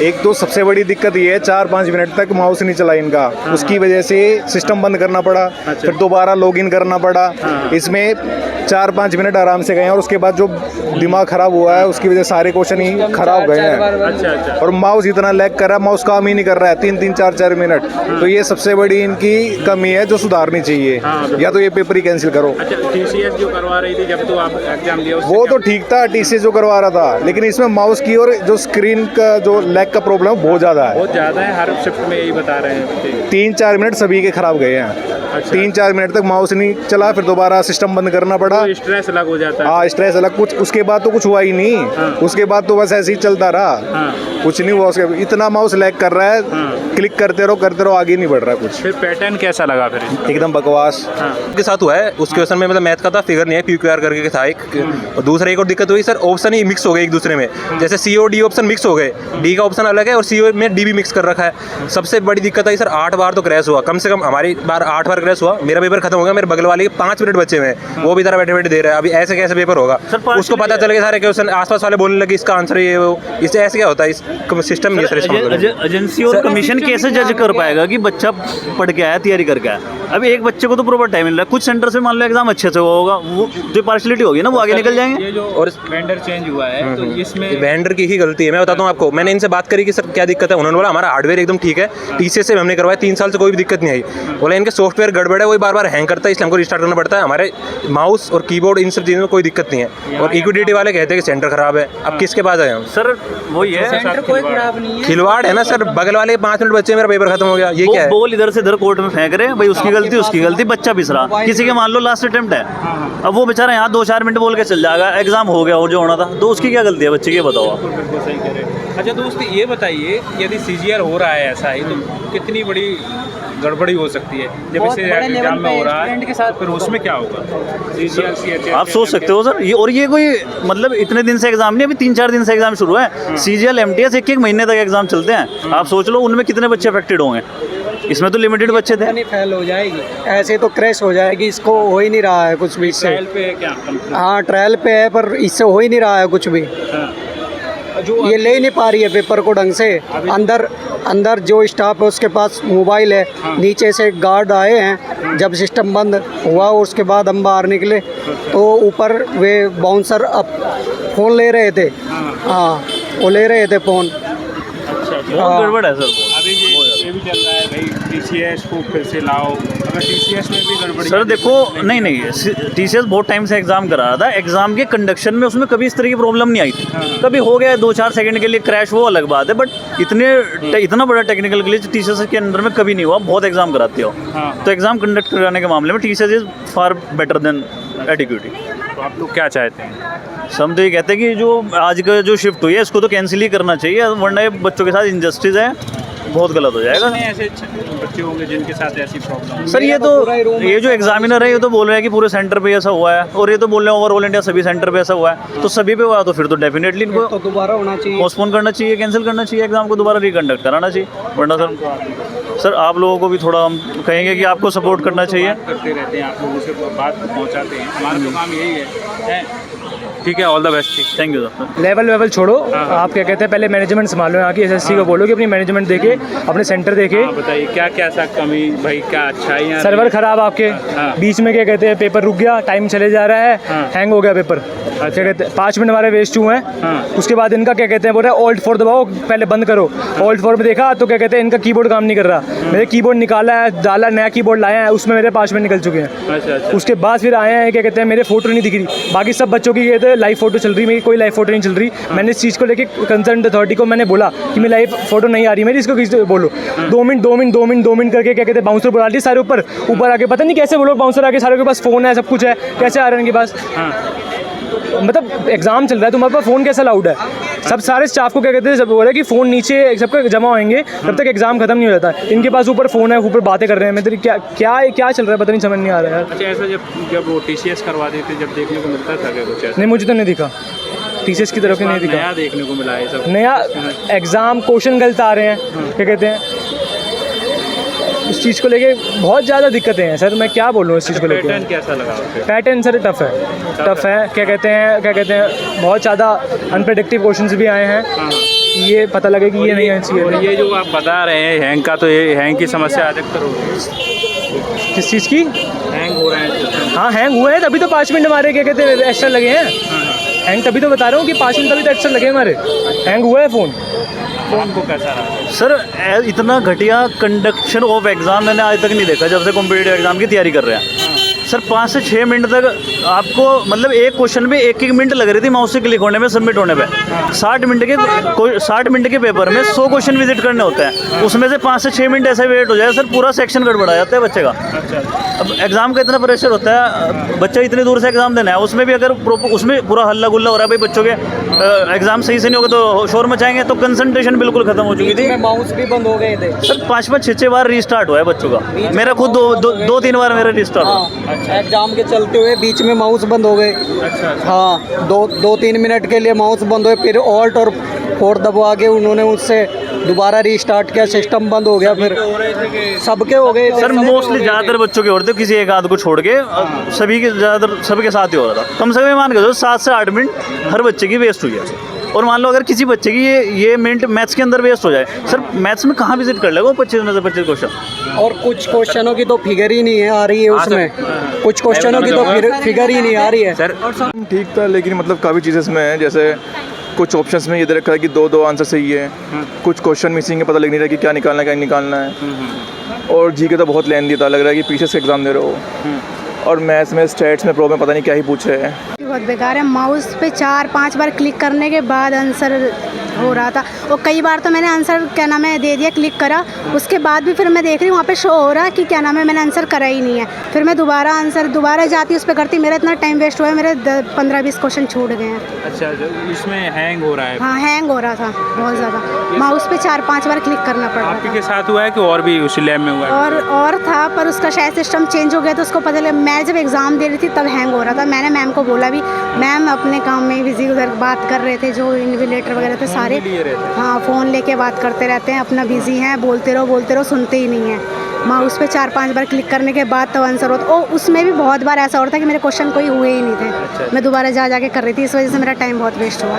एक तो सबसे बड़ी दिक्कत ये है 4-5 मिनट तक माउस नहीं चला इनका, उसकी वजह से सिस्टम बंद करना पड़ा, फिर दोबारा लॉगिन करना पड़ा। इसमें 4-5 मिनट आराम से गए हैं और उसके बाद जो दिमाग खराब हुआ है उसकी वजह से सारे क्वेश्चन ही खराब गए हैं। और माउस इतना लैग कर रहा है, माउस काम ही नहीं कर रहा है 3-3 4-4 मिनट। तो ये सबसे बड़ी इनकी कमी है जो सुधारनी चाहिए, या तो ये पेपर ही कैंसिल करो। टीसीएस जो करवा रही थी जब तो आप एग्जाम दिया वो तो ठीक था, टीसीएस जो करवा रहा था, लेकिन इसमें माउस की और जो स्क्रीन का जो लैग का प्रॉब्लम बहुत ज़्यादा है। बहुत ज़्यादा है, हर शिफ्ट में यही बता रहे हैं। 3-4 मिनट सभी के खराब गए हैं। 3-4 मिनट तक माउस नहीं चला, फिर दोबारा सिस्टम बंद करना पड़ा। तो स्ट्रेस अलग हो जाता है। हाँ, स्ट्रेस अलग। कुछ उसके बाद तो कुछ हुआ ही नहीं। उसके बाद तो बस ऐसे ही चलता रहा, कुछ नहीं हुआ। उसके इतना माउस लैग कर रहा है, क्लिक करते रहो आगे नहीं बढ़ रहा कुछ। फिर पैटर्न कैसा लगा फिर? एकदम बकवास के साथ हुआ है। उस क्वेश्चन में मतलब मैथ का था, फिगर नहीं है, PQR करके था एक। और दूसरा एक और दिक्कत हुई सर, ऑप्शन ही मिक्स हो गए एक दूसरे में। जैसे C और D ऑप्शन मिक्स हो गए, D का ऑप्शन अलग है और C में D भी मिक्स कर रखा है। सबसे बड़ी दिक्कत आई सर, 8 बार तो क्रैश हुआ, कम से कम हमारी बार 8 बार क्रैश हुआ। मेरा पेपर खत्म हो गया, मेरे बगल वाले के 5 मिनट बचे हुए हैं, वो भी तरह बैठे बैठे दे रहा है। अभी ऐसे कैसे पेपर होगा? उसको पता चल गया सारे क्वेश्चन, आसपास वाले बोलने लगे इसका आंसर ये वो। इससे ऐसे क्या होता है? इस सिस्टम नहीं है। एजेंसी और कमीशन कैसे जज कर पाएगा कि बच्चा पढ़ के आया, तैयारी करके आया? अभी एक बच्चे को तो प्रॉपर टाइम मिल रहा है। कुछ सेंटर से मान लो एग्जाम अच्छे से हुआ होगा, वो जो पार्शलिटी होगी ना वो आगे निकल जाएंगे। ये जो और वेंडर चेंज हुआ है तो इसमें वेंडर की ही गलती है। मैं बताता हूँ आपको, मैंने इनसे बात करी कि सर क्या दिक्कत है। उन्होंने बोला हमारा हार्डवेयर एकदम ठीक है, टीसीएस से हमने करवाया, 3 साल से कोई भी दिक्कत नहीं आई। बोला इनके सॉफ्टवेयर गड़बड़ है, वही बार बार हैंग करता है, इसलिए हमको रिस्टार्ट करना पड़ता है। हमारे माउस और कीबोर्ड इन सब चीज़ों में कोई दिक्कत नहीं है। और इक्विडिटी वाले कहते हैं कि सेंटर खराब है। अब किसके पास आए हम? सर वही है, सेंटर कोई खराब नहीं है, खिलवाड़ है ना सर। बगल वाले 5 मिनट बच्चे, मेरा पेपर खत्म हो गया, ये क्या है? बोल इधर से इधर कोर्ट में फेंक रहे हैं भाई, उसकी गलती, बच्चा पिस रहा। किसी के मान लो लास्ट अटेम्प्ट है, अब वो बेचारा यहाँ 2-4 मिनट बोल के चल जाएगा, एग्जाम हो गया और जो होना था, तो उसकी क्या गलती है बच्चे की? बताओ आप। बिल्कुल सही कह रहे हैं। अच्छा दोस्त ये बताइए, यदि CGL हो रहा है ऐसा ही तो कितनी बड़ी गड़बड़ी हो सकती है? जब इसे एग्जाम में हो रहा है तो फिर उसमें क्या होगा? CGL CHS आप सोच सकते हो सर, ये कोई मतलब इतने दिन से एग्जाम नहीं, अभी 3-4 दिन से एग्जाम शुरू है। CGL MTS 1-1 महीने तक एग्जाम चलते हैं। आप सोच लो उनमें कितने बच्चे अफेक्टेड होंगे। इसमें तो लिमिटेड बच्चे थे। नहीं फेल हो जाएगी, ऐसे तो क्रैश हो जाएगी। इसको हो ही नहीं रहा है कुछ भी इससे। ट्रायल पे है क्या? हाँ ट्रायल पे है, पर इससे हो ही नहीं रहा है कुछ भी। ये ले ही नहीं पा रही है पेपर को ढंग से। अंदर जो स्टाफ है उसके पास मोबाइल है, नीचे से गार्ड आए हैं। जब सिस्टम बंद हुआ उसके बाद हम बाहर निकले तो ऊपर वे बाउंसर अब फ़ोन ले रहे थे। हाँ वो ले रहे थे फ़ोन। बहुत गड़बड़ है सर। अभी ये भी चल रहा है भाई, TCS को फिर से लाओ। अगर TCS में भी गड़बड़ी सर देखो, नहीं TCS बहुत टाइम से एग्जाम करा रहा था। एग्जाम के कंडक्शन में उसमें कभी इस तरह की प्रॉब्लम नहीं आई थी। कभी हो गया 2-4 सेकंड के लिए क्रैश, वो अलग बात है, बट इतना बड़ा टेक्निकल ग्लिच TCS के अंदर में कभी नहीं हुआ। बहुत एग्जाम कराते हो, तो एग्जाम कंडक्ट कराने के मामले में TCS is far better than adequacy. तो आप लोग क्या चाहते हैं? हम तो ये कहते हैं कि जो आज का जो शिफ्ट हुई है इसको तो कैंसिल ही करना चाहिए, वरना ये बच्चों के साथ इनजस्टिस है, बहुत गलत हो जाएगा। ऐसे बच्चे होंगे जिनके साथ ऐसी प्रॉब्लम? सर ये जो एग्जामिनर है ये तो बोल रहे हैं कि पूरे सेंटर पे ऐसा हुआ है, और ये तो बोल रहे हैं ओवरऑल इंडिया सभी सेंटर पे ऐसा हुआ है। तो सभी पे हुआ तो फिर तो डेफिनेटली इनको तो दोबारा होना चाहिए, पोस्टपोन करना चाहिए, कैंसिल करना चाहिए, एग्जाम को दोबारा रिकंडक्ट कराना चाहिए। वरना सर आप लोगों को भी थोड़ा हम कहेंगे कि आपको सपोर्ट करना चाहिए। करते रहते हैं, आप लोगों से बात पहुँचाते हैं, हमारा तो काम यही है। ठीक है, all the best. Thank you sir. Level छोड़ो, आप क्या कहते हैं पहले मैनेजमेंट संभालो यहाँ की। SSC को बोलो कि अपनी मैनेजमेंट देखे, अपने सेंटर देखे। बताइए क्या क्या सा कमी भाई, क्या अच्छाई है? सर्वर खराब आपके, बीच में क्या कहते हैं पेपर रुक गया, टाइम चले जा रहा है, हैंग हो गया पेपर। क्या कहते हैं 5 मिनट हमारे वेस्ट हुए हैं। उसके बाद इनका क्या कहते हैं बोल रहे हैं Alt 4 दबाओ, पहले बंद करो। Alt 4 में देखा तो क्या कहते हैं इनका कीबोर्ड काम नहीं कर रहा। मेरे कीबोर्ड निकाला है, डाला, नया कीबोर्ड लाया है, उसमें मेरे 5 मिनट निकल चुके हैं। उसके बाद फिर आए हैं, क्या कहते हैं मेरे फोटो नहीं दिख रही। बाकी सब बच्चों की कहते हैं लाइव फोटो चल रही, मेरी कोई लाइव फोटो नहीं चल रही। मैंने इस चीज़ को लेके कंसर्न अथॉरिटी को मैंने बोला कि मेरी लाइव फोटो नहीं आ रही मेरी, इसको किसी बोलो। 2 मिनट करके क्या कहते हैं बाउंसर बुला दी सारे ऊपर आके, पता नहीं कैसे वो लोग बाउंसर आके सारे के पास फ़ोन है, सब कुछ है, कैसे आ रहे हैं इनके पास? मतलब एग्जाम चल रहा है, तुम्हारे पास फ़ोन कैसा अलाउड है? सब सारे स्टाफ को क्या कहते हैं, सब बोल रहे हैं कि फ़ोन नीचे सबका जमा होंगे तब तक एग्जाम खत्म नहीं हो जाता। इनके पास ऊपर फ़ोन है, ऊपर बातें कर रहे हैं। मतलब क्या चल रहा है पता नहीं, समझ नहीं आ रहा है। अच्छा ऐसा जब वो TCS करवा देते जब देखने को मिलता था क्या कुछ ऐसा? नहीं मुझे तो नहीं दिखा, TCS की तरफ से नहीं दिखा। नया देखने को मिला है सब, नया एग्ज़ाम क्वेश्चन गलत आ रहे हैं, क्या कहते हैं इस चीज़ को लेके बहुत ज़्यादा दिक्कतें हैं सर। मैं क्या बोलूँ इस चीज़ को लेके। पैटर्न कैसा लगा? पैटर्न सर टफ़ है। क्या कहते हैं बहुत ज़्यादा अनप्रेडिक्टिव क्वेश्चंस भी आए हैं। ये पता लगे कि ये नहीं आना चाहिए। और ये जो आप बता रहे हैं हैंग का, तो ये हैंग की समस्या अधिकतर हो रही है। किस चीज़ की? हैंग हो रहे हैं। हाँ हैंग हुए हैं, तभी तो 5 मिनट हमारे क्या कहते हैं एक्स्ट्रा लगे हैं। हैंग तभी तो बता रहा हूँ कि 5 मिनट तभी तो एक्स्ट्रा लगे हमारे। हैंग हुआ है फ़ोन। आपको कैसा रहा? सर इतना घटिया कंडक्शन ऑफ एग्ज़ाम मैंने आज तक नहीं देखा जब से कॉम्पिटिटिव एग्ज़ाम की तैयारी कर रहे हैं। सर 5 से 6 मिनट तक आपको मतलब एक क्वेश्चन में 1-1 मिनट लग रही थी माउस से क्लिक होने में, सबमिट होने पे। 60 मिनट के पेपर में 100 क्वेश्चन विजिट करने होते हैं, उसमें से 5 से 6 मिनट ऐसे वेट हो जाए सर, पूरा सेक्शन गड़बड़ा जाता है बच्चे का। अब एग्ज़ाम का इतना प्रेशर होता है, बच्चा इतनी दूर से एग्ज़ाम देना है, उसमें भी अगर उसमें पूरा हल्ला गुल्ला हो रहा है भाई, बच्चों के एग्ज़ाम सही से नहीं होगा तो शोर मचाएंगे, तो कंसंट्रेशन बिल्कुल खत्म हो चुकी थी। माउस भी बंद हो गए थे सर 5-5 6-6 बार रीस्टार्ट हुआ है बच्चों का, मेरा खुद 2-3 बार मेरा रीस्टार्ट हुआ। एग्जाम के चलते हुए बीच में माउस बंद हो गए। हाँ 2-3 मिनट के लिए माउस बंद हुए, फिर ऑल्ट और 4 दबा के उन्होंने उससे दोबारा रीस्टार्ट किया, सिस्टम बंद हो गया, फिर सबके हो गए सर मोस्टली ज़्यादातर बच्चों के हो रहे थे, किसी एक आध को छोड़ के सभी के ज़्यादातर सबके साथ ही हो रहा था। कम से कम मान के 7 से 8 मिनट हर बच्चे की वेस्ट हुई है। और मान लो अगर किसी बच्चे की ये मिनट मैथ्स के अंदर वेस्ट हो जाए, सर मैथ्स में कहाँ विजिट कर लेगा 25 में से 25 क्वेश्चन। और कुछ क्वेश्चनों की तो फिगर ही नहीं है आ रही है उसमें, कुछ क्वेश्चनों की तो फिगर ही नहीं आ रही है। सर ठीक था, लेकिन मतलब काफ़ी चीज़ें इसमें हैं, जैसे कुछ ऑप्शंस में ये दे रखा है कि 2 आंसर सही है, कुछ क्वेश्चन मिसिंग है, पता लग नहीं रहा कि क्या निकालना है क्या नहीं निकालना है। और जी के तो बहुत लेंदी था, लग रहा है कि पीछे से एग्ज़ाम दे रहे हो। और मैथ्स में स्टैट्स में प्रॉब्लम पता नहीं क्या ही पूछे है। बहुत बेकार है, माउस पे 4-5 बार क्लिक करने के बाद आंसर हो रहा था, और कई बार तो मैंने आंसर क्या नाम है दे दिया, क्लिक करा, उसके बाद भी फिर मैं देख रही हूँ वहाँ पे शो हो रहा है कि क्या नाम है मैंने आंसर करा ही नहीं है। फिर मैं दोबारा जाती उस पर करती, मेरा इतना टाइम वेस्ट हुआ है, मेरे 15-20 क्वेश्चन छूट गए हैं। अच्छा, इसमें हैंग हो रहा है? हाँ हैंग हो रहा था बहुत ज़्यादा, माउस पे 4-5 बार क्लिक करना पड़ रहा आपके था। के साथ हुआ है कि और भी उसी लैब में हुआ है? और था, पर उसका शायद सिस्टम चेंज हो गया तो उसको पता लगा। मैं जब एग्ज़ाम दे रही थी तब हैंग हो रहा था, मैंने मैम को बोला भी, मैम अपने काम में बिजी, उधर बात कर रहे थे जो इन्विजिलेटर वगैरह थे सारे। हाँ फ़ोन लेके बात करते रहते हैं, अपना बिजी हैं, बोलते रहो सुनते ही नहीं है। माउस पे 4-5 बार क्लिक करने के बाद तब आंसर होता। और उसमें भी बहुत बार ऐसा हो रहा था कि मेरे क्वेश्चन कोई हुए ही नहीं थे। मैं दोबारा जा के कर रही थी, इस वजह से मेरा टाइम बहुत वेस्ट हुआ।